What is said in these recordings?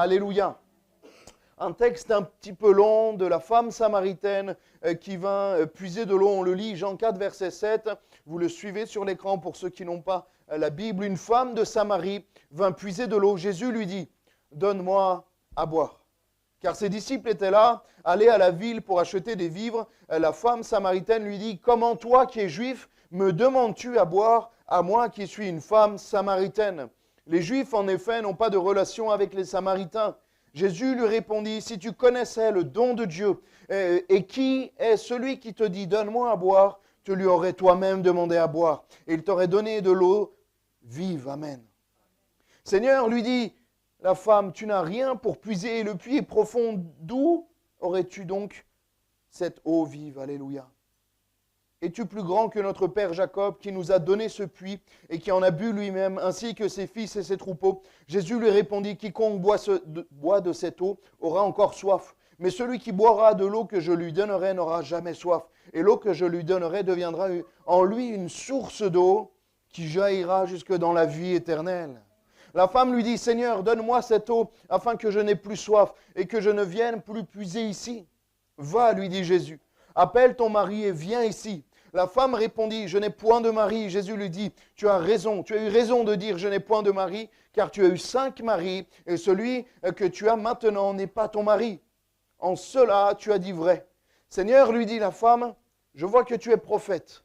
Alléluia. Un texte un petit peu long de la femme samaritaine qui vint puiser de l'eau. On le lit, Jean 4, verset 7. Vous le suivez sur l'écran pour ceux qui n'ont pas la Bible. Une femme de Samarie vint puiser de l'eau. Jésus lui dit, « Donne-moi à boire. » Car ses disciples étaient là, allés à la ville pour acheter des vivres. La femme samaritaine lui dit, « Comment toi qui es juif, me demandes-tu à boire, à moi qui suis une femme samaritaine ?» Les Juifs, en effet, n'ont pas de relation avec les Samaritains. Jésus lui répondit, « Si tu connaissais le don de Dieu, et qui est celui qui te dit, donne-moi à boire, tu lui aurais toi-même demandé à boire, et il t'aurait donné de l'eau vive. » Amen. Seigneur lui dit, la femme, tu n'as rien pour puiser, et le puits est profond. D'où aurais-tu donc cette eau vive? Alléluia. Es-tu plus grand que notre père Jacob qui nous a donné ce puits et qui en a bu lui-même, ainsi que ses fils et ses troupeaux? Jésus lui répondit, quiconque boit de cette eau aura encore soif. Mais celui qui boira de l'eau que je lui donnerai n'aura jamais soif. Et l'eau que je lui donnerai deviendra en lui une source d'eau qui jaillira jusque dans la vie éternelle. La femme lui dit, Seigneur, donne-moi cette eau afin que je n'ai plus soif et que je ne vienne plus puiser ici. Va, lui dit Jésus. Appelle ton mari et viens ici. La femme répondit, je n'ai point de mari. Jésus lui dit, tu as raison, tu as eu raison de dire, je n'ai point de mari, car tu as eu 5 maris, et celui que tu as maintenant n'est pas ton mari. En cela, tu as dit vrai. Seigneur, lui dit la femme, je vois que tu es prophète.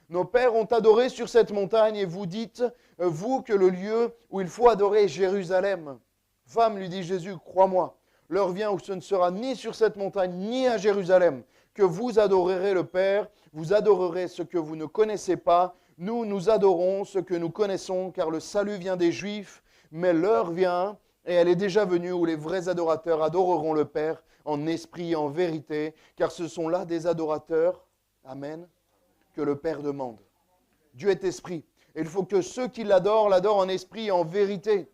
Nos pères ont adoré sur cette montagne, et vous dites, vous, que le lieu où il faut adorer est Jérusalem. Femme, lui dit Jésus, crois-moi, l'heure vient où ce ne sera ni sur cette montagne, ni à Jérusalem, que vous adorerez le Père, vous adorerez ce que vous ne connaissez pas, nous adorons ce que nous connaissons, car le salut vient des Juifs, mais l'heure vient, et elle est déjà venue, où les vrais adorateurs adoreront le Père en esprit et en vérité, car ce sont là des adorateurs, amen, que le Père demande. Dieu est esprit, et il faut que ceux qui l'adorent en esprit et en vérité.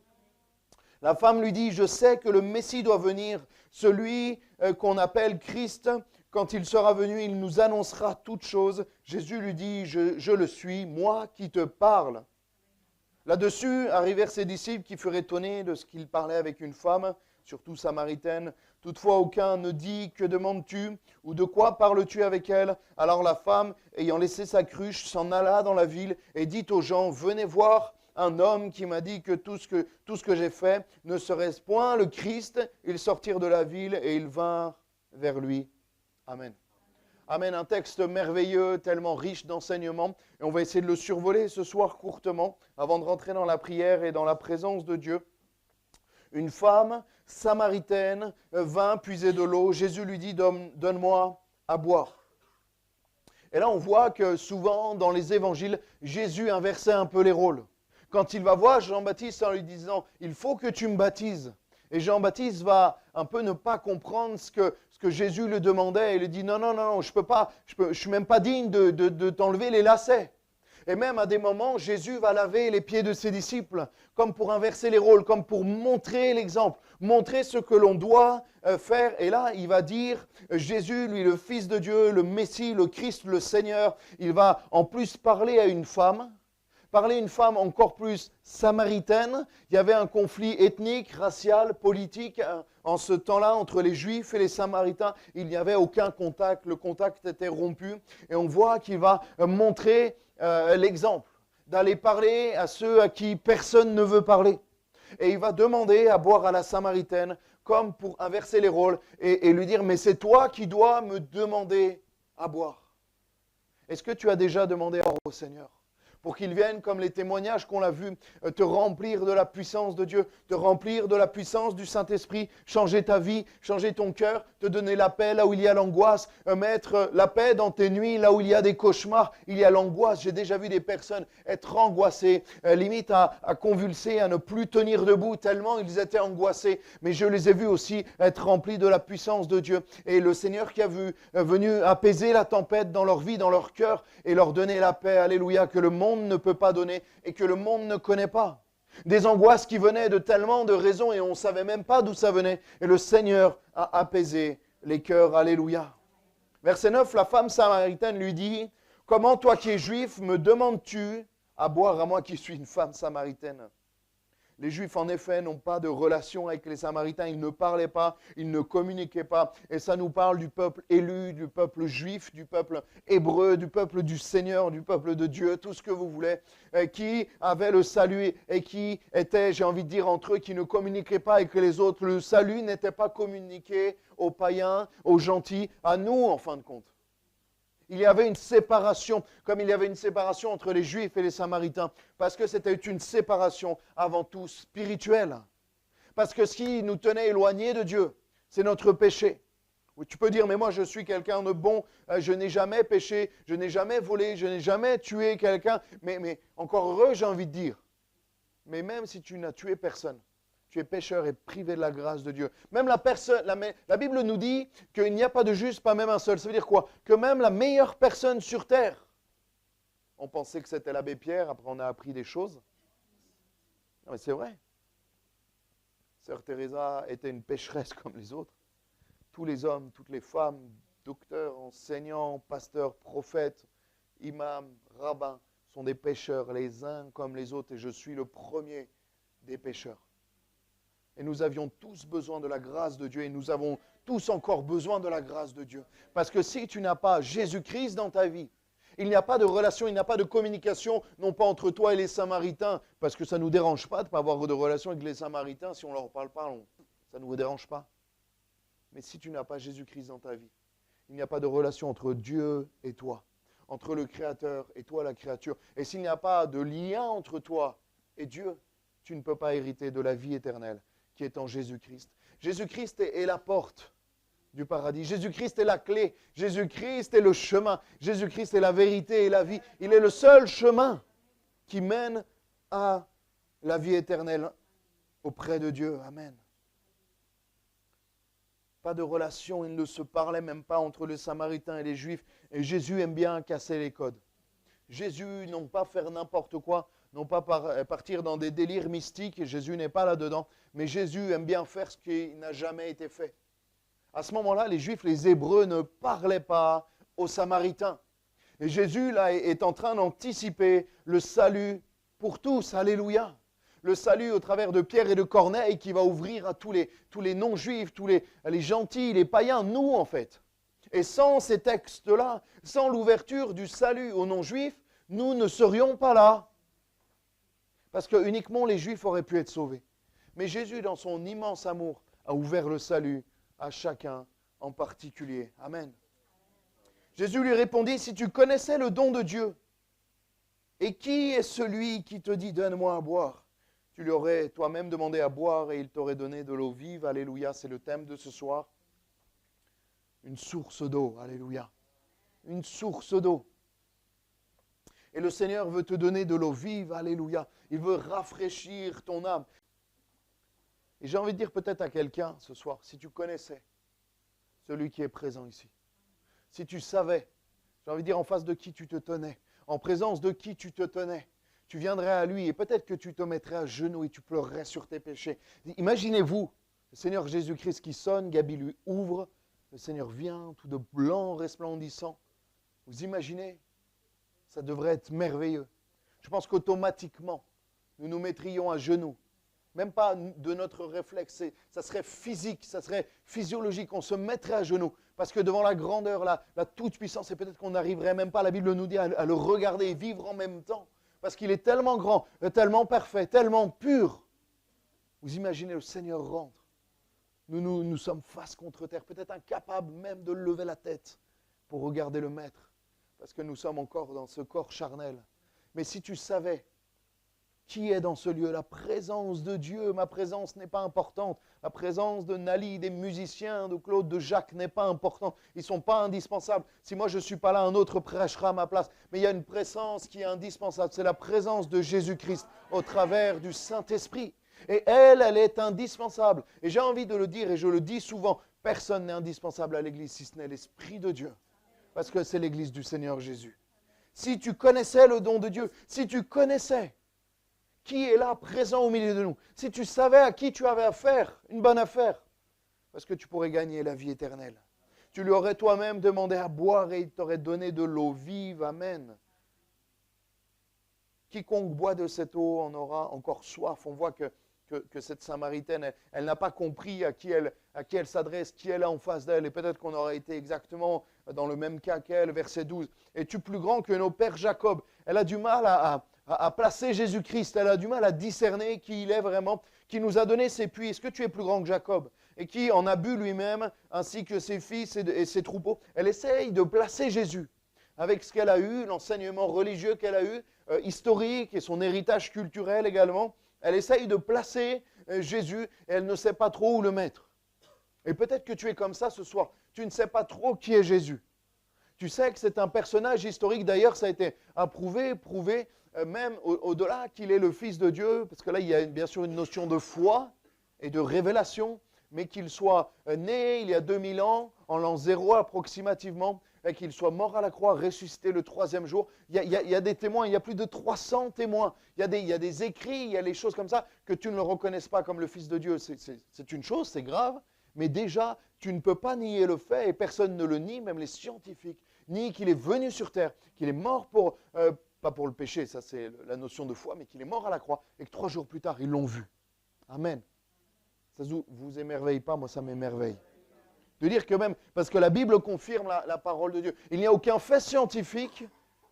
La femme lui dit, je sais que le Messie doit venir, celui qu'on appelle Christ. Quand il sera venu, il nous annoncera toutes choses. Jésus lui dit, je le suis, moi qui te parle. Là-dessus arrivèrent ses disciples qui furent étonnés de ce qu'il parlait avec une femme, surtout samaritaine. Toutefois, aucun ne dit, que demandes-tu ou de quoi parles-tu avec elle? Alors la femme, ayant laissé sa cruche, s'en alla dans la ville et dit aux gens, venez voir un homme qui m'a dit que tout ce que j'ai fait ne serait-ce point le Christ. Ils sortirent de la ville et ils vinrent vers lui. Amen. Amen, un texte merveilleux, tellement riche d'enseignements. Et on va essayer de le survoler ce soir courtement, avant de rentrer dans la prière et dans la présence de Dieu. Une femme samaritaine vint puiser de l'eau. Jésus lui dit, donne-moi à boire. Et là, on voit que souvent, dans les évangiles, Jésus inversait un peu les rôles. Quand il va voir Jean-Baptiste en lui disant, il faut que tu me baptises. Et Jean-Baptiste va un peu ne pas comprendre ce que Jésus lui demandait. Il lui dit, non, je peux pas, je suis même pas digne de t'enlever les lacets. Et même à des moments, Jésus va laver les pieds de ses disciples, comme pour inverser les rôles, comme pour montrer l'exemple, montrer ce que l'on doit faire. Et là, il va dire, Jésus, lui, le Fils de Dieu, le Messie, le Christ, le Seigneur, il va en plus parler à une femme encore plus samaritaine. Il y avait un conflit ethnique, racial, politique en ce temps-là entre les Juifs et les Samaritains. Il n'y avait aucun contact, le contact était rompu. Et on voit qu'il va montrer l'exemple, d'aller parler à ceux à qui personne ne veut parler. Et il va demander à boire à la Samaritaine, comme pour inverser les rôles, et lui dire, mais c'est toi qui dois me demander à boire. Est-ce que tu as déjà demandé à boire au Seigneur ? Pour qu'il vienne, comme les témoignages qu'on l'a vu, te remplir de la puissance de Dieu, te remplir de la puissance du Saint-Esprit, changer ta vie, changer ton cœur, te donner la paix là où il y a l'angoisse, mettre la paix dans tes nuits là où il y a des cauchemars, il y a l'angoisse. J'ai déjà vu des personnes être angoissées, limite à convulser, à ne plus tenir debout tellement ils étaient angoissés. Mais je les ai vus aussi être remplis de la puissance de Dieu. Et le Seigneur qui a venu apaiser la tempête dans leur vie, dans leur cœur et leur donner la paix, alléluia, que le monde ne peut pas donner et que le monde ne connaît pas. Des angoisses qui venaient de tellement de raisons et on ne savait même pas d'où ça venait. Et le Seigneur a apaisé les cœurs, alléluia. Verset 9, la femme samaritaine lui dit, « Comment toi qui es juif me demandes-tu à boire à moi qui suis une femme samaritaine ?» Les Juifs, en effet, n'ont pas de relation avec les Samaritains. Ils ne parlaient pas, ils ne communiquaient pas. Et ça nous parle du peuple élu, du peuple juif, du peuple hébreu, du peuple du Seigneur, du peuple de Dieu, tout ce que vous voulez, qui avait le salut et qui était, j'ai envie de dire, entre eux, qui ne communiquaient pas avec les autres. Le salut n'était pas communiqué aux païens, aux gentils, à nous, en fin de compte. Il y avait une séparation, comme il y avait une séparation entre les Juifs et les Samaritains, parce que c'était une séparation avant tout spirituelle. Parce que ce qui nous tenait éloignés de Dieu, c'est notre péché. Tu peux dire, mais moi je suis quelqu'un de bon, je n'ai jamais péché, je n'ai jamais volé, je n'ai jamais tué quelqu'un, mais encore heureux, j'ai envie de dire. Mais même si tu n'as tué personne, tu es pécheur et privé de la grâce de Dieu. Même la Bible nous dit qu'il n'y a pas de juste, pas même un seul. Ça veut dire quoi? Que même la meilleure personne sur terre, on pensait que c'était l'abbé Pierre, après on a appris des choses. Non mais c'est vrai. Sœur Teresa était une pécheresse comme les autres. Tous les hommes, toutes les femmes, docteurs, enseignants, pasteurs, prophètes, imams, rabbins, sont des pécheurs, les uns comme les autres, et je suis le premier des pécheurs. Et nous avions tous besoin de la grâce de Dieu et nous avons tous encore besoin de la grâce de Dieu. Parce que si tu n'as pas Jésus-Christ dans ta vie, il n'y a pas de relation, il n'y a pas de communication, non pas entre toi et les Samaritains, parce que ça ne nous dérange pas de ne pas avoir de relation avec les Samaritains, si on ne leur parle pas, ça ne nous dérange pas. Mais si tu n'as pas Jésus-Christ dans ta vie, il n'y a pas de relation entre Dieu et toi, entre le Créateur et toi la créature. Et s'il n'y a pas de lien entre toi et Dieu, tu ne peux pas hériter de la vie éternelle qui est en Jésus-Christ. Jésus-Christ est la porte du paradis. Jésus-Christ est la clé. Jésus-Christ est le chemin. Jésus-Christ est la vérité et la vie. Il est le seul chemin qui mène à la vie éternelle auprès de Dieu. Amen. Pas de relation, il ne se parlait même pas entre les Samaritains et les Juifs. Et Jésus aime bien casser les codes. Jésus n'aime pas faire n'importe quoi, non pas partir dans des délires mystiques. Jésus n'est pas là-dedans. Mais Jésus aime bien faire ce qui n'a jamais été fait. À ce moment-là, les Juifs, les Hébreux ne parlaient pas aux Samaritains. Et Jésus, là, est en train d'anticiper le salut pour tous. Alléluia. Le salut au travers de Pierre et de Corneille qui va ouvrir à tous les non-juifs, tous les gentils, les païens, nous en fait. Et sans ces textes-là, sans l'ouverture du salut aux non-juifs, nous ne serions pas là. Parce que uniquement les Juifs auraient pu être sauvés. Mais Jésus, dans son immense amour, a ouvert le salut à chacun en particulier. Amen. Jésus lui répondit, si tu connaissais le don de Dieu, et qui est celui qui te dit, donne-moi à boire? Tu lui aurais toi-même demandé à boire et il t'aurait donné de l'eau vive. Alléluia, c'est le thème de ce soir. Une source d'eau, alléluia. Une source d'eau. Et le Seigneur veut te donner de l'eau vive, alléluia. Il veut rafraîchir ton âme. Et j'ai envie de dire peut-être à quelqu'un ce soir, si tu connaissais celui qui est présent ici, si tu savais, j'ai envie de dire en face de qui tu te tenais, en présence de qui tu te tenais, tu viendrais à lui et peut-être que tu te mettrais à genoux et tu pleurerais sur tes péchés. Imaginez-vous, le Seigneur Jésus-Christ qui sonne, Gabi lui ouvre, le Seigneur vient, tout de blanc resplendissant. Vous imaginez? Ça devrait être merveilleux. Je pense qu'automatiquement, nous nous mettrions à genoux. Même pas de notre réflexe, ça serait physique, ça serait physiologique, on se mettrait à genoux. Parce que devant la grandeur, la toute-puissance, et peut-être qu'on n'arriverait même pas, la Bible nous dit, à le regarder et vivre en même temps. Parce qu'il est tellement grand, tellement parfait, tellement pur. Vous imaginez, le Seigneur rentre. Nous sommes face contre terre, peut-être incapables même de lever la tête pour regarder le Maître. Parce que nous sommes encore dans ce corps charnel. Mais si tu savais qui est dans ce lieu, la présence de Dieu, ma présence n'est pas importante. La présence de Nali, des musiciens, de Claude, de Jacques n'est pas importante. Ils ne sont pas indispensables. Si moi je ne suis pas là, un autre prêchera à ma place. Mais il y a une présence qui est indispensable. C'est la présence de Jésus-Christ au travers du Saint-Esprit. Et elle est indispensable. Et j'ai envie de le dire, et je le dis souvent, personne n'est indispensable à l'Église si ce n'est l'Esprit de Dieu. Parce que c'est l'Église du Seigneur Jésus. Si tu connaissais le don de Dieu, si tu connaissais qui est là, présent au milieu de nous, si tu savais à qui tu avais affaire, une bonne affaire, parce que tu pourrais gagner la vie éternelle. Tu lui aurais toi-même demandé à boire et il t'aurait donné de l'eau vive. Amen. Quiconque boit de cette eau en aura encore soif. On voit que que cette Samaritaine, elle n'a pas compris à qui elle s'adresse, qui elle a en face d'elle. Et peut-être qu'on aurait été exactement dans le même cas qu'elle, verset 12. « Es-tu plus grand que nos pères Jacob ?» Elle a du mal à placer Jésus-Christ, elle a du mal à discerner qui il est vraiment, qui nous a donné ses puits. Est-ce que tu es plus grand que Jacob? Et qui en a bu lui-même, ainsi que ses fils et ses troupeaux. Elle essaye de placer Jésus avec ce qu'elle a eu, l'enseignement religieux qu'elle a eu, historique et son héritage culturel également. Elle essaye de placer Jésus et elle ne sait pas trop où le mettre. Et peut-être que tu es comme ça ce soir. Tu ne sais pas trop qui est Jésus. Tu sais que c'est un personnage historique. D'ailleurs, ça a été prouvé, même au-delà qu'il est le Fils de Dieu, parce que là, il y a bien sûr une notion de foi et de révélation, mais qu'il soit né il y a 2000 ans, en l'an 0 approximativement, et qu'il soit mort à la croix, ressuscité le 3e jour. Il y a des témoins, il y a plus de 300 témoins. Il y a des écrits, il y a des choses comme ça, que tu ne le reconnaisses pas comme le Fils de Dieu. C'est une chose, c'est grave, mais déjà, tu ne peux pas nier le fait, et personne ne le nie, même les scientifiques, nient qu'il est venu sur terre, qu'il est mort pour, pas pour le péché, ça c'est la notion de foi, mais qu'il est mort à la croix, et que 3 jours plus tard, ils l'ont vu. Amen. Ça ne vous émerveille pas, moi ça m'émerveille. De dire que même, parce que la Bible confirme la parole de Dieu. Il n'y a aucun fait scientifique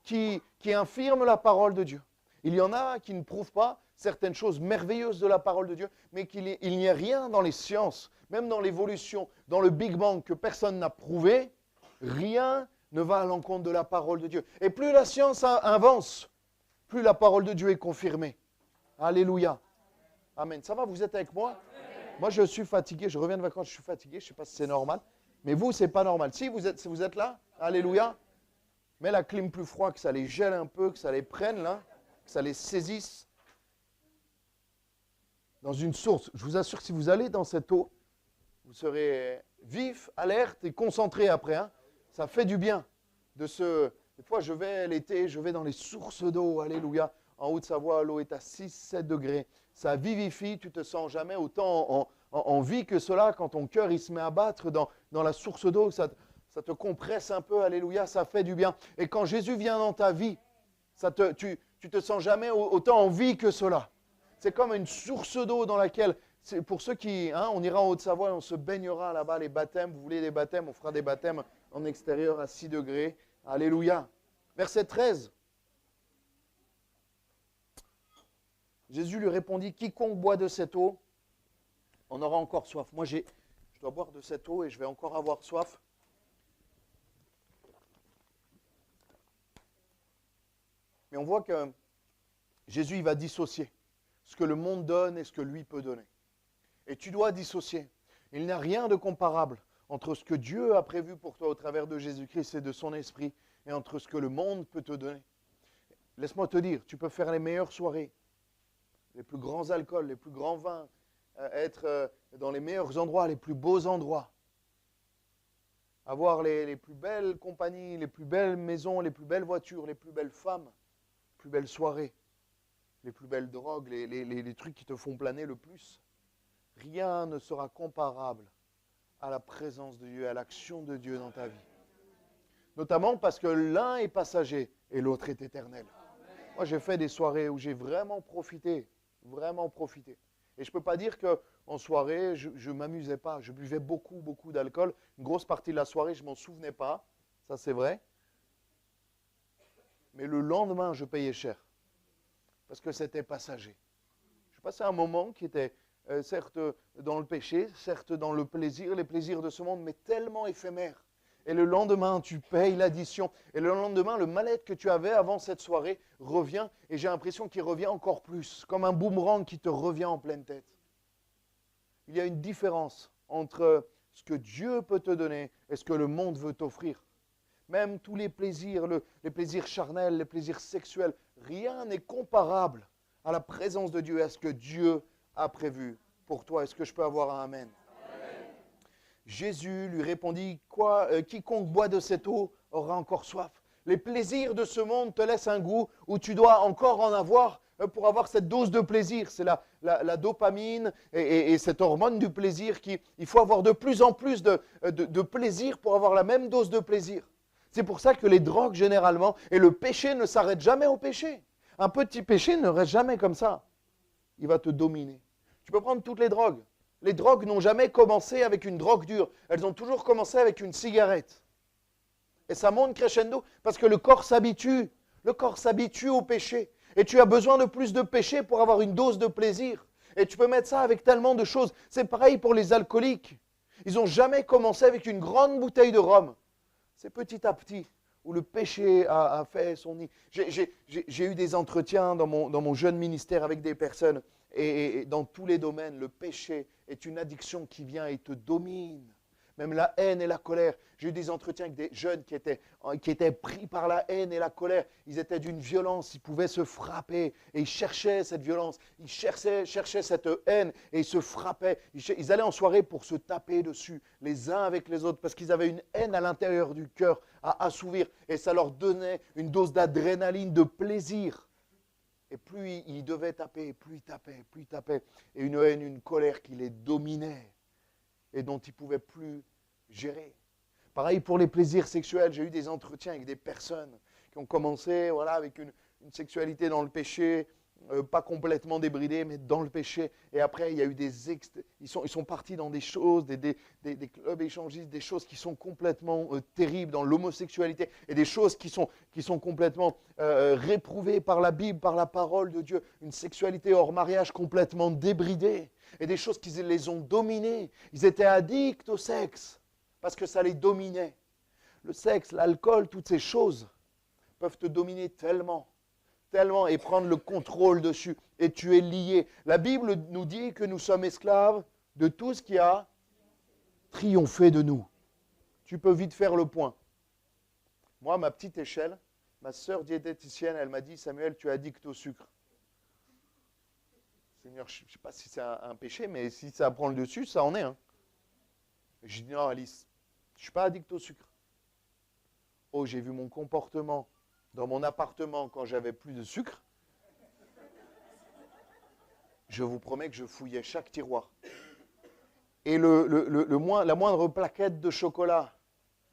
qui infirme la parole de Dieu. Il y en a qui ne prouvent pas certaines choses merveilleuses de la parole de Dieu, mais qu'il n'y a rien dans les sciences, même dans l'évolution, dans le Big Bang, que personne n'a prouvé, rien ne va à l'encontre de la parole de Dieu. Et plus la science avance, plus la parole de Dieu est confirmée. Alléluia. Amen. Ça va, vous êtes avec moi? Moi, je suis fatigué. Je reviens de vacances, je suis fatigué. Je ne sais pas si c'est normal. Mais vous, ce n'est pas normal. Si vous êtes là, alléluia. Mets la clim plus froid, que ça les gèle un peu, que ça les prenne, là, que ça les saisisse. Dans une source. Je vous assure que si vous allez dans cette eau, vous serez vif, alerte et concentré après. Hein. Ça fait du bien. Des fois, je vais l'été, je vais dans les sources d'eau. Alléluia. En Haute-Savoie, l'eau est à 6-7 degrés. Ça vivifie, tu ne te sens jamais autant en vie que cela. Quand ton cœur il se met à battre dans la source d'eau, ça te compresse un peu, alléluia, ça fait du bien. Et quand Jésus vient dans ta vie, tu te sens jamais autant en vie que cela. C'est comme une source d'eau dans laquelle, pour ceux qui, on ira en Haute-Savoie et on se baignera là-bas, les baptêmes, vous voulez des baptêmes, on fera des baptêmes en extérieur à 6 degrés. Alléluia. Verset 13. Jésus lui répondit, quiconque boit de cette eau, en aura encore soif. Moi, je dois boire de cette eau et je vais encore avoir soif. Mais on voit que Jésus, il va dissocier ce que le monde donne et ce que lui peut donner. Et tu dois dissocier. Il n'y a rien de comparable entre ce que Dieu a prévu pour toi au travers de Jésus-Christ et de son esprit et entre ce que le monde peut te donner. Laisse-moi te dire, tu peux faire les meilleures soirées, les plus grands alcools, les plus grands vins, être dans les meilleurs endroits, les plus beaux endroits, avoir les plus belles compagnies, les plus belles maisons, les plus belles voitures, les plus belles femmes, les plus belles soirées, les plus belles drogues, les trucs qui te font planer le plus. Rien ne sera comparable à la présence de Dieu, à l'action de Dieu dans ta vie. Notamment parce que l'un est passager et l'autre est éternel. Moi, j'ai fait des soirées où j'ai vraiment profité. Et je ne peux pas dire qu'en soirée, je ne m'amusais pas. Je buvais beaucoup d'alcool. Une grosse partie de la soirée, je ne m'en souvenais pas. Ça, c'est vrai. Mais le lendemain, je payais cher. Parce que c'était passager. Je passais un moment qui était certes dans le péché, certes dans le plaisir, les plaisirs de ce monde, mais tellement éphémère. Et le lendemain, tu payes l'addition. Et le lendemain, le mal-être que tu avais avant cette soirée revient. Et j'ai l'impression qu'il revient encore plus, comme un boomerang qui te revient en pleine tête. Il y a une différence entre ce que Dieu peut te donner et ce que le monde veut t'offrir. Même tous les plaisirs charnels, les plaisirs sexuels, rien n'est comparable à la présence de Dieu et à ce que Dieu a prévu pour toi. Est-ce que je peux avoir un amen? Jésus lui répondit, quiconque boit de cette eau aura encore soif. Les plaisirs de ce monde te laissent un goût où tu dois encore en avoir pour avoir cette dose de plaisir. C'est la dopamine et cette hormone du plaisir il faut avoir de plus en plus de plaisir pour avoir la même dose de plaisir. C'est pour ça que les drogues généralement, et le péché ne s'arrête jamais au péché. Un petit péché ne reste jamais comme ça. Il va te dominer. Tu peux prendre toutes les drogues. Les drogues n'ont jamais commencé avec une drogue dure. Elles ont toujours commencé avec une cigarette. Et ça monte crescendo parce que le corps s'habitue. Le corps s'habitue au péché. Et tu as besoin de plus de péché pour avoir une dose de plaisir. Et tu peux mettre ça avec tellement de choses. C'est pareil pour les alcooliques. Ils n'ont jamais commencé avec une grande bouteille de rhum. C'est petit à petit où le péché a fait son nid. J'ai eu des entretiens dans mon jeune ministère avec des personnes. Et dans tous les domaines, le péché est une addiction qui vient et te domine. Même la haine et la colère. J'ai eu des entretiens avec des jeunes qui étaient pris par la haine et la colère. Ils étaient d'une violence, ils pouvaient se frapper. Et ils cherchaient cette violence, ils cherchaient cette haine et ils se frappaient. Ils allaient en soirée pour se taper dessus, les uns avec les autres, parce qu'ils avaient une haine à l'intérieur du cœur à assouvir. Et ça leur donnait une dose d'adrénaline, de plaisir. Et plus ils devaient taper, plus ils tapaient. Et une haine, une colère qui les dominait et dont ils ne pouvaient plus gérer. Pareil pour les plaisirs sexuels, j'ai eu des entretiens avec des personnes qui ont commencé avec une sexualité dans le péché, pas complètement débridée, mais dans le péché. Et après, il y a eu ils sont partis dans des choses, des clubs échangistes, des choses qui sont complètement terribles dans l'homosexualité, et des choses qui sont complètement réprouvées par la Bible, par la parole de Dieu. Une sexualité hors mariage complètement débridée. Et des choses qui les ont dominés. Ils étaient addicts au sexe parce que ça les dominait. Le sexe, l'alcool, toutes ces choses peuvent te dominer tellement et prendre le contrôle dessus. Et tu es lié. La Bible nous dit que nous sommes esclaves de tout ce qui a triomphé de nous. Tu peux vite faire le point. Moi, à ma petite échelle, ma sœur diététicienne, elle m'a dit, Samuel, tu es addict au sucre. Seigneur, je ne sais pas si c'est un péché, mais si ça prend le dessus, ça en est. Hein. J'ai dit, non, Alice, je ne suis pas addict au sucre. Oh, j'ai vu mon comportement dans mon appartement quand j'avais plus de sucre. Je vous promets que je fouillais chaque tiroir. Et la moindre plaquette de chocolat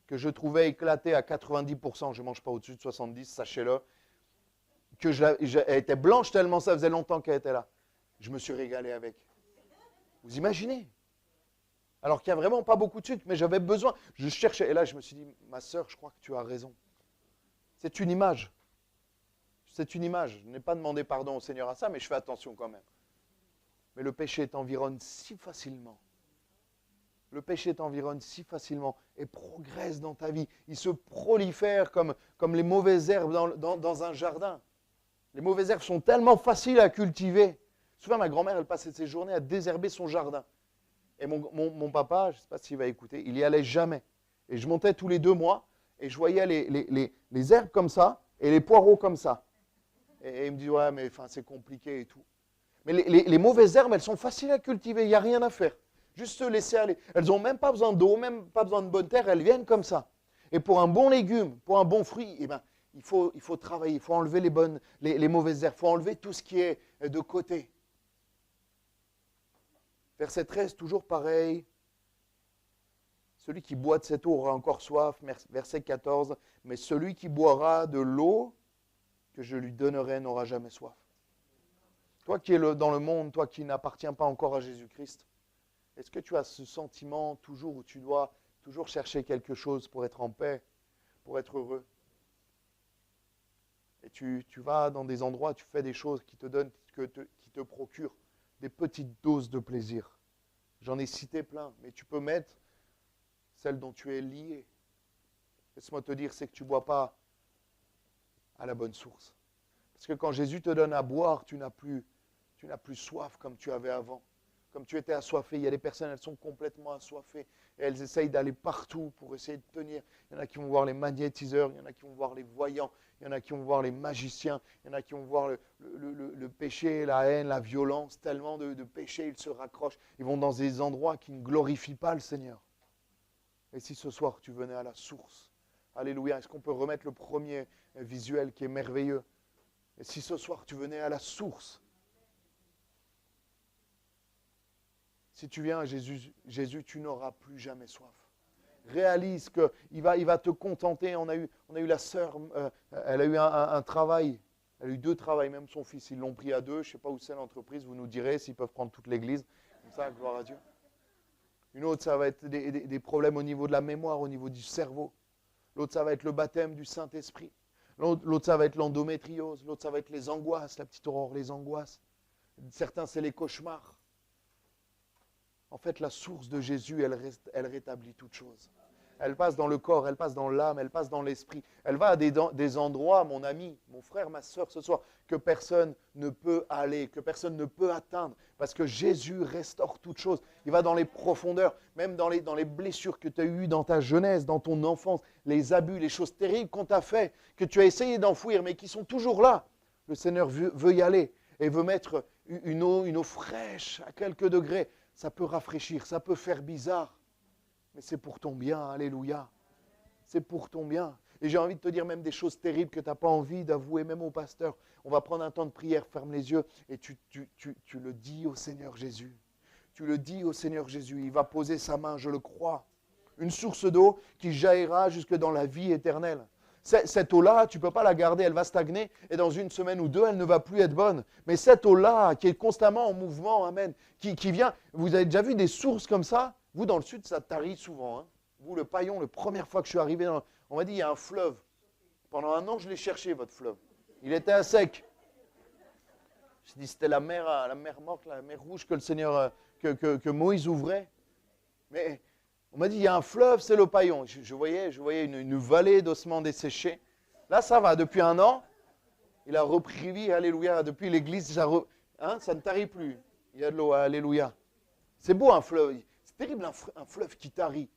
que je trouvais éclatée à 90%, je ne mange pas au-dessus de 70%, sachez-le, elle était blanche tellement ça faisait longtemps qu'elle était là. Je me suis régalé avec. Vous imaginez? Alors qu'il n'y a vraiment pas beaucoup de sucre, mais j'avais besoin. Je cherchais. Et là, je me suis dit, ma sœur, je crois que tu as raison. C'est une image. C'est une image. Je n'ai pas demandé pardon au Seigneur à ça, mais je fais attention quand même. Mais le péché t'environne si facilement. Le péché t'environne si facilement et progresse dans ta vie. Il se prolifère comme les mauvaises herbes dans un jardin. Les mauvaises herbes sont tellement faciles à cultiver. Souvent, ma grand-mère, elle passait ses journées à désherber son jardin. Et mon papa, je ne sais pas s'il va écouter, il n'y allait jamais. Et je montais tous les 2 mois et je voyais les herbes comme ça et les poireaux comme ça. Et il me dit, ouais, mais c'est compliqué et tout. Mais les mauvaises herbes, elles sont faciles à cultiver, il n'y a rien à faire. Juste se laisser aller. Elles n'ont même pas besoin d'eau, même pas besoin de bonne terre, elles viennent comme ça. Et pour un bon légume, pour un bon fruit, eh ben, il faut travailler, il faut enlever les mauvaises herbes, il faut enlever tout ce qui est de côté. Verset 13, toujours pareil. Celui qui boit de cette eau aura encore soif. Verset 14, mais celui qui boira de l'eau que je lui donnerai n'aura jamais soif. Toi qui es dans le monde, toi qui n'appartiens pas encore à Jésus-Christ, est-ce que tu as ce sentiment toujours où tu dois toujours chercher quelque chose pour être en paix, pour être heureux? Et tu vas dans des endroits, tu fais des choses qui te procurent des petites doses de plaisir. J'en ai cité plein, mais tu peux mettre celle dont tu es lié. Laisse-moi te dire, c'est que tu ne bois pas à la bonne source. Parce que quand Jésus te donne à boire, tu n'as plus soif comme tu avais avant. Comme tu étais assoiffé. Il y a des personnes, elles sont complètement assoiffées. Et elles essayent d'aller partout pour essayer de tenir. Il y en a qui vont voir les magnétiseurs, il y en a qui vont voir les voyants, il y en a qui vont voir les magiciens, il y en a qui vont voir le péché, la haine, la violence. Tellement de péchés, ils se raccrochent. Ils vont dans des endroits qui ne glorifient pas le Seigneur. Et si ce soir, tu venais à la source, alléluia, est-ce qu'on peut remettre le premier visuel qui est merveilleux? Et si ce soir, tu venais à la source, si tu viens à Jésus, tu n'auras plus jamais soif. Réalise qu'il va te contenter. On a eu la sœur, elle a eu un travail Elle a eu 2 travails, même son fils. Ils l'ont pris à 2. Je ne sais pas où c'est l'entreprise. Vous nous direz s'ils peuvent prendre toute l'église. Comme ça, gloire à Dieu. Une autre, ça va être des problèmes au niveau de la mémoire, au niveau du cerveau. L'autre, ça va être le baptême du Saint-Esprit. L'autre, ça va être l'endométriose. L'autre, ça va être les angoisses, la petite Aurore, les angoisses. Certains, c'est les cauchemars. En fait, la source de Jésus, elle rétablit toutes choses. Elle passe dans le corps, elle passe dans l'âme, elle passe dans l'esprit. Elle va à des endroits, mon ami, mon frère, ma soeur, ce soir, que personne ne peut aller, que personne ne peut atteindre. Parce que Jésus restaure toutes choses. Il va dans les profondeurs, même dans les blessures que tu as eues dans ta jeunesse, dans ton enfance, les abus, les choses terribles qu'on t'a fait, que tu as essayé d'enfouir, mais qui sont toujours là. Le Seigneur veut y aller et veut mettre une eau fraîche à quelques degrés. Ça peut rafraîchir, ça peut faire bizarre. Mais c'est pour ton bien, alléluia. C'est pour ton bien. Et j'ai envie de te dire même des choses terribles que tu n'as pas envie d'avouer, même au pasteur. On va prendre un temps de prière, ferme les yeux et tu le dis au Seigneur Jésus. Tu le dis au Seigneur Jésus. Il va poser sa main, je le crois. Une source d'eau qui jaillira jusque dans la vie éternelle. Cette eau-là, tu ne peux pas la garder, elle va stagner et dans 1 semaine ou 2, elle ne va plus être bonne. Mais cette eau-là, qui est constamment en mouvement, amen, qui vient, vous avez déjà vu des sources comme ça? Vous, dans le sud, ça tarit souvent. Hein. Vous, le Paillon, la première fois que je suis arrivé, on m'a dit, il y a un fleuve. Pendant 1 an, je l'ai cherché, votre fleuve. Il était à sec. Je dit, c'était la mer morte, la mer rouge que le Seigneur, que Moïse ouvrait. Mais on m'a dit, il y a un fleuve, c'est le Paillon. Je voyais une vallée d'ossements desséchés. Là, ça va. Depuis 1 an, il a repris vie, alléluia. Depuis l'église, ça ne tarit plus. Il y a de l'eau, alléluia. C'est beau un fleuve. C'est terrible un fleuve qui tarit.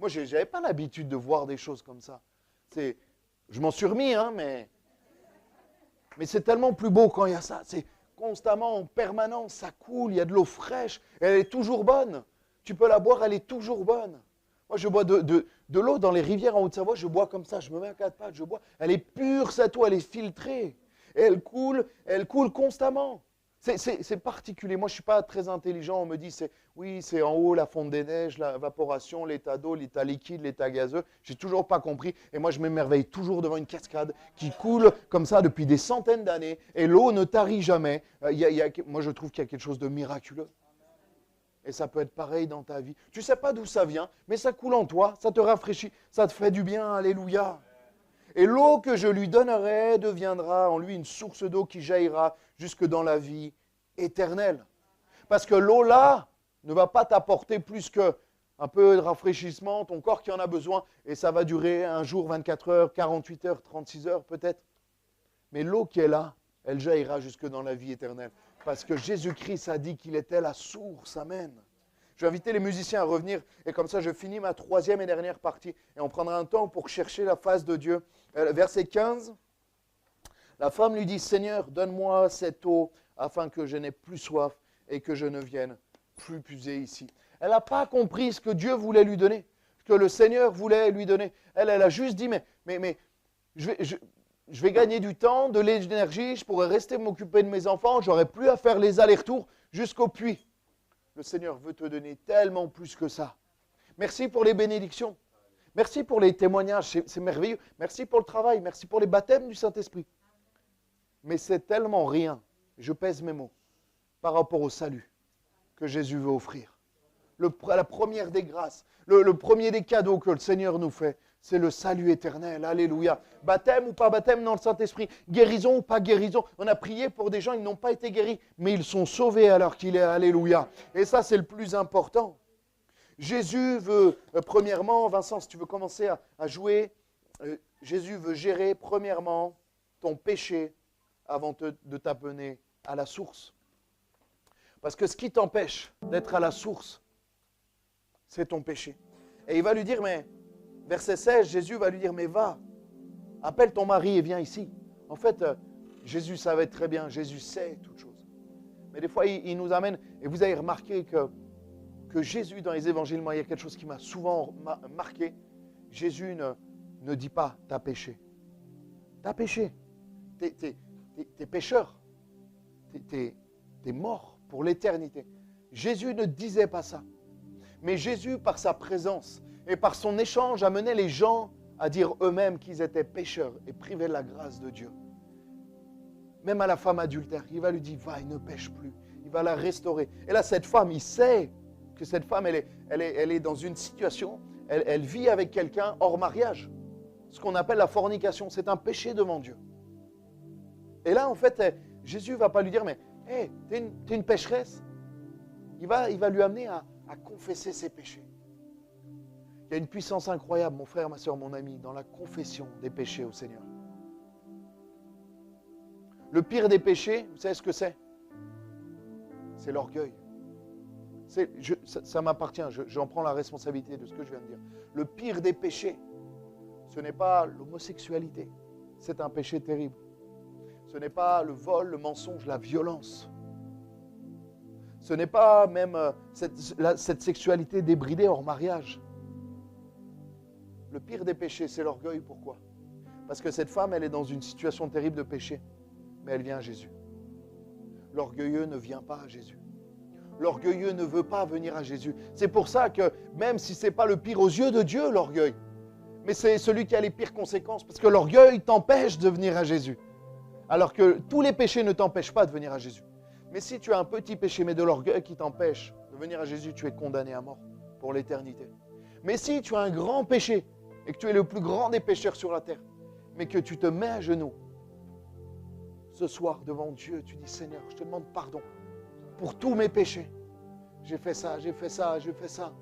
Moi, je n'avais pas l'habitude de voir des choses comme ça. Je m'en suis remis, hein, mais c'est tellement plus beau quand il y a ça. C'est constamment, en permanence, ça coule, il y a de l'eau fraîche. Elle est toujours bonne. Tu peux la boire, elle est toujours bonne. Moi, je bois de l'eau dans les rivières en Haute-Savoie, je bois comme ça, je me mets à 4 pattes, je bois. Elle est pure, cette eau, elle est filtrée. Et elle coule constamment. C'est particulier. Moi, je ne suis pas très intelligent. On me dit, c'est en haut la fonte des neiges, l'évaporation, l'état d'eau, l'état liquide, l'état gazeux. Je n'ai toujours pas compris. Et moi, je m'émerveille toujours devant une cascade qui coule comme ça depuis des centaines d'années. Et l'eau ne tarit jamais. Moi, je trouve qu'il y a quelque chose de miraculeux. Et ça peut être pareil dans ta vie. Tu ne sais pas d'où ça vient, mais ça coule en toi, ça te rafraîchit, ça te fait du bien. Alléluia. Et l'eau que je lui donnerai deviendra en lui une source d'eau qui jaillira jusque dans la vie éternelle. Parce que l'eau là ne va pas t'apporter plus qu'un peu de rafraîchissement, ton corps qui en a besoin, et ça va durer 1 jour, 24 heures, 48 heures, 36 heures peut-être. Mais l'eau qui est là, elle jaillira jusque dans la vie éternelle. Parce que Jésus-Christ a dit qu'il était la source. Amen. Je vais inviter les musiciens à revenir et comme ça je finis ma 3e et dernière partie et on prendra un temps pour chercher la face de Dieu. Verset 15, la femme lui dit, Seigneur, donne-moi cette eau afin que je n'ai plus soif et que je ne vienne plus puiser ici. Elle n'a pas compris ce que Dieu voulait lui donner, ce que le Seigneur voulait lui donner. Elle a juste dit, mais je vais gagner du temps, de l'énergie, je pourrais rester m'occuper de mes enfants, j'aurais plus à faire les allers-retours jusqu'au puits. Le Seigneur veut te donner tellement plus que ça. Merci pour les bénédictions. Merci pour les témoignages, c'est merveilleux. Merci pour le travail, merci pour les baptêmes du Saint-Esprit. Mais c'est tellement rien, je pèse mes mots, par rapport au salut que Jésus veut offrir. La première des grâces, le premier des cadeaux que le Seigneur nous fait, c'est le salut éternel. Alléluia. Baptême ou pas baptême dans le Saint-Esprit, guérison ou pas guérison. On a prié pour des gens, ils n'ont pas été guéris, mais ils sont sauvés alors qu'il est. Alléluia. Et ça, c'est le plus important. Jésus veut, premièrement, Vincent, si tu veux commencer à jouer, Jésus veut gérer, premièrement, ton péché avant de t'abonner à la source. Parce que ce qui t'empêche d'être à la source, c'est ton péché. Et il va lui dire, mais... Verset 16, Jésus va lui dire, mais va, appelle ton mari et viens ici. En fait, Jésus savait très bien, Jésus sait toutes choses. Mais des fois, il nous amène, et vous avez remarqué que Jésus, dans les évangiles, moi, il y a quelque chose qui m'a souvent marqué. Jésus ne dit pas, t'as péché. T'as péché. T'es pécheur. T'es mort pour l'éternité. Jésus ne disait pas ça. Mais Jésus, par sa présence, et par son échange, amenait les gens à dire eux-mêmes qu'ils étaient pécheurs et privés de la grâce de Dieu. même à la femme adultère. Il va lui dire, va, il ne pêche plus. Il va la restaurer. Et là, cette femme, il sait que cette femme, elle est dans une situation, elle vit avec quelqu'un hors mariage. Ce qu'on appelle la fornication, c'est un péché devant Dieu. Et là, en fait, Jésus ne va pas lui dire, mais hey, t'es une pécheresse. Il va lui amener à confesser ses péchés. Il y a une puissance incroyable, mon frère, ma soeur, mon ami, dans la confession des péchés au Seigneur. Le pire des péchés, vous savez ce que c'est? C'est l'orgueil. Ça m'appartient, j'en prends la responsabilité de ce que je viens de dire. Le pire des péchés, ce n'est pas l'homosexualité. C'est un péché terrible. Ce n'est pas le vol, le mensonge, la violence. Ce n'est pas même cette sexualité débridée hors mariage. Le pire des péchés, c'est l'orgueil. Pourquoi? Parce que cette femme, elle est dans une situation terrible de péché, mais elle vient à Jésus. L'orgueilleux ne vient pas à Jésus. L'orgueilleux ne veut pas venir à Jésus. C'est pour ça que même si ce n'est pas le pire aux yeux de Dieu, l'orgueil, mais c'est celui qui a les pires conséquences, parce que l'orgueil t'empêche de venir à Jésus. Alors que tous les péchés ne t'empêchent pas de venir à Jésus. Mais si tu as un petit péché, mais de l'orgueil qui t'empêche de venir à Jésus, tu es condamné à mort pour l'éternité. Mais si tu as un grand péché, et que tu es le plus grand des pécheurs sur la terre, mais que tu te mets à genoux, ce soir devant Dieu, tu dis, Seigneur, je te demande pardon pour tous mes péchés. J'ai fait ça, j'ai fait ça, j'ai fait ça.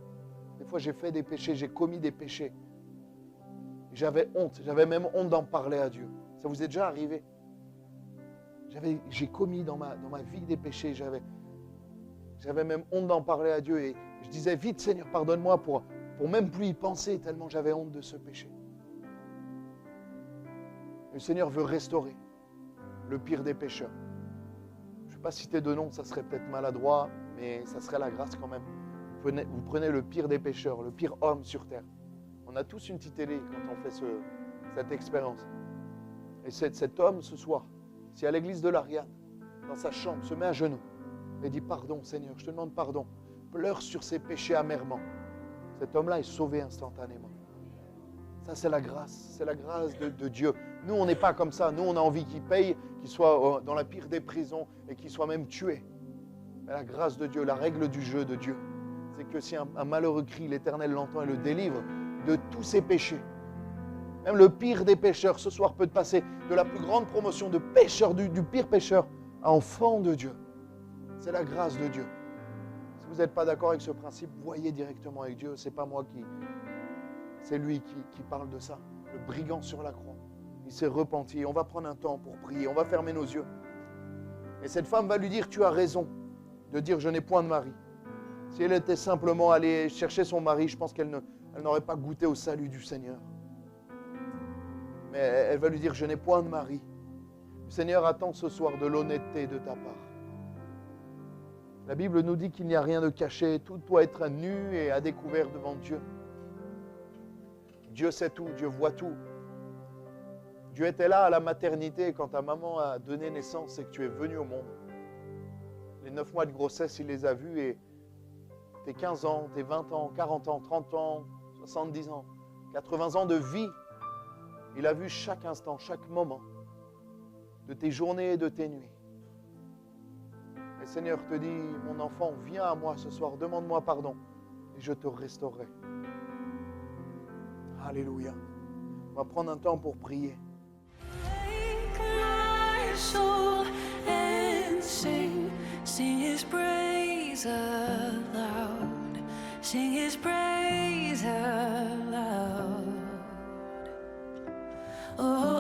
Des fois, j'ai fait des péchés, j'ai commis des péchés. J'avais honte, j'avais même honte d'en parler à Dieu. Ça vous est déjà arrivé? J'ai commis dans ma vie des péchés, j'avais même honte d'en parler à Dieu. Et je disais, vite Seigneur, pardonne-moi pour même plus y penser, tellement j'avais honte de ce péché. Le Seigneur veut restaurer le pire des pécheurs. Je ne vais pas citer de nom, ça serait peut-être maladroit, mais ça serait la grâce quand même. Vous prenez le pire des pécheurs, le pire homme sur terre. On a tous une petite télé quand on fait cette expérience. Et cet homme, ce soir, si à l'église de l'Ariane, dans sa chambre, se met à genoux et dit, pardon Seigneur, je te demande pardon, pleure sur ses péchés amèrement, cet homme-là est sauvé instantanément. Ça, c'est la grâce de Dieu. Nous, on n'est pas comme ça. Nous, on a envie qu'il paye, qu'il soit dans la pire des prisons et qu'il soit même tué. Mais la grâce de Dieu, la règle du jeu de Dieu, c'est que si un malheureux crie, l'Éternel l'entend et le délivre de tous ses péchés. Même le pire des pécheurs, ce soir, peut passer de la plus grande promotion de pécheur, du pire pécheur, à enfant de Dieu. C'est la grâce de Dieu. Si vous n'êtes pas d'accord avec ce principe, voyez directement avec Dieu. Ce n'est pas moi c'est lui qui parle de ça. Le brigand sur la croix. Il s'est repenti. On va prendre un temps pour prier. On va fermer nos yeux. Et cette femme va lui dire, tu as raison de dire, je n'ai point de mari. Si elle était simplement allée chercher son mari, je pense qu'elle n'aurait pas goûté au salut du Seigneur. Mais elle va lui dire, je n'ai point de mari. Le Seigneur attend ce soir de l'honnêteté de ta part. La Bible nous dit qu'il n'y a rien de caché, tout doit être à nu et à découvert devant Dieu. Dieu sait tout, Dieu voit tout. Dieu était là à la maternité quand ta maman a donné naissance et que tu es venu au monde. Les 9 mois de grossesse, il les a vus et tes 15 ans, tes 20 ans, 40 ans, 30 ans, 70 ans, 80 ans de vie, il a vu chaque instant, chaque moment de tes journées et de tes nuits. Et Seigneur te dit, mon enfant, viens à moi ce soir, demande-moi pardon et je te restaurerai. Alléluia. On va prendre un temps pour prier. Sing his praise aloud. Sing his praise aloud. Oh.